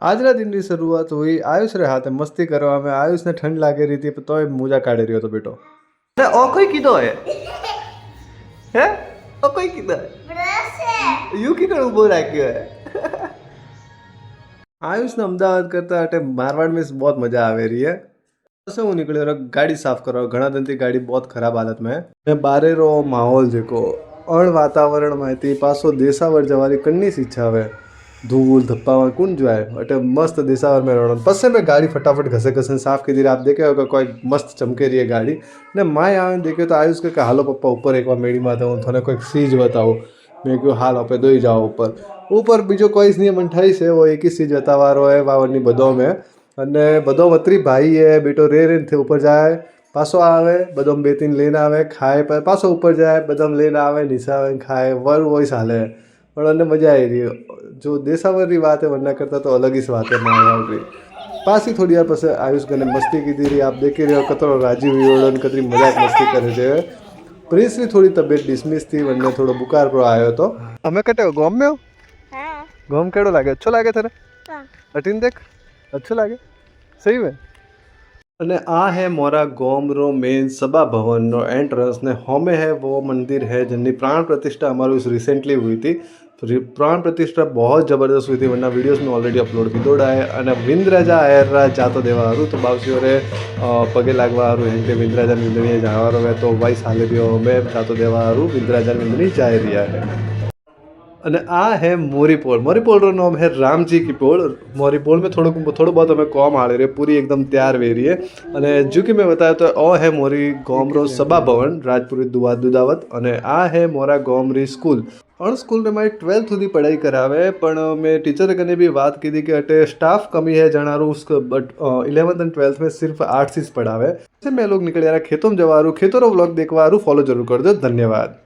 આજના દિનની શરૂઆત हुई आयुष रे हाथे मस्ती करवा में। आयुष ने ठंड लागे रही थी तो मोजा काढ़ी रह्यो तो बेटो ओ कोई कीधो है हैं ओ कोई कीधो है ब्रश है यू कीधो उभो राख्यो है। आयुष ने अमदावाद करता हटे मारवाड़ में बहुत मजा आवे रही है। से हूँ निकल्यो गाड़ी साफ करवा। घणा दिन थी गाड़ी बहुत खराब हालत में है। बारे रो माहौल जेको अण वातावरण में थी पासो देसावर जवारी कन्नी सी इच्छा आवे। धूल धप्पा में कौन जाए अटे मस्त देसावर में रहना। पसे मैं गाड़ी फटाफट घसे घसे साफ की दी। आप देखे होगा कोई मस्त चमके रही है गाड़ी ने माए आवे देखे तो आयुष के हालो पप्पा ऊपर एक बार मेड़ी में हूँ थोड़े कोई सीज बताओ। मैं क्यों हाल आप दो ही जाओ ऊपर ऊपर बीजो कोई नहीं मंठाई से वो एक ही सीज बतावारो है वावनी बदो में अने बदो वतरी भाई है बेटो रे रे थे ऊपर जाए पासो आवे बदम बे तीन लेने आवे खाए पर पासो ऊपर जाए बदम लेने आवे नीचे आवे खाए वर वॉइस हाले पर अने मजा आई रही। जो देसावर की बात है वरना करता तो अलग ही बात है मारवाड़ की। पासी थोड़ी यार पस आयुष ने मस्ती की रही। आप देख रहे हो कतरो राजीव वियोड़न कतरी मजाक मस्ती करे थे। प्रिंस की थोड़ी तबीयत डिसमिस थी वरना थोड़ा बुखार पर आयो तो हमें कटे गोम में हो गोम केड़ो लागे अच्छो लागे तेरे अटीन देख अच्छो लागे सही में। અને આ है मोरा गोम रो मेन सभा भवन नो एंट्रंस ने होमे है वो मंदिर है जिनकी प्राण प्रतिष्ठा हमारी रिसेंटली हुई थी। तो प्राण प्रतिष्ठा बहुत जबरदस्त हुई थी वरना वीडियोस में ऑलरेडी अपलोड की दौड़ा है। અને વિંદરાજા આયરા જાતો દેવા હારું તો બાવસીઓરે પગે લાગવા હારું એમ કે વિંદરાજા વિંદણીએ જવાનો હોય તો વાઈસ હાલે રહ્યો અમે જાતો દેવા હારું વિંદરાજા વિંદણી જાય રહ્યા है। અને આ है मोरीपोल। मोरीपोल रो नाम है रामजी की पोल। मोरीपोल में थोड़ो बहुत हमें कॉम आड़े रे पूरी एकदम तैयार वे रही है। અને जो कि मैं बताया तो ओ है मोरी गोम रो सभा भवन राजपुरी दुदावत અને आ है मोरा गोम री स्कूल। और स्कूल में मारी 12th સુધી पढ़ाई करावे पण मैं टीचर कने भी बात की थी कि अटे स्टाफ कमी है जनारू बट 11th एंड 12th में सिर्फ आर्ट्स ही पढ़ावे। मैं लोग निकल यार खेतों में जवारू खेतों रो व्लॉग देखवारू फॉलो जरूर कर दो। धन्यवाद।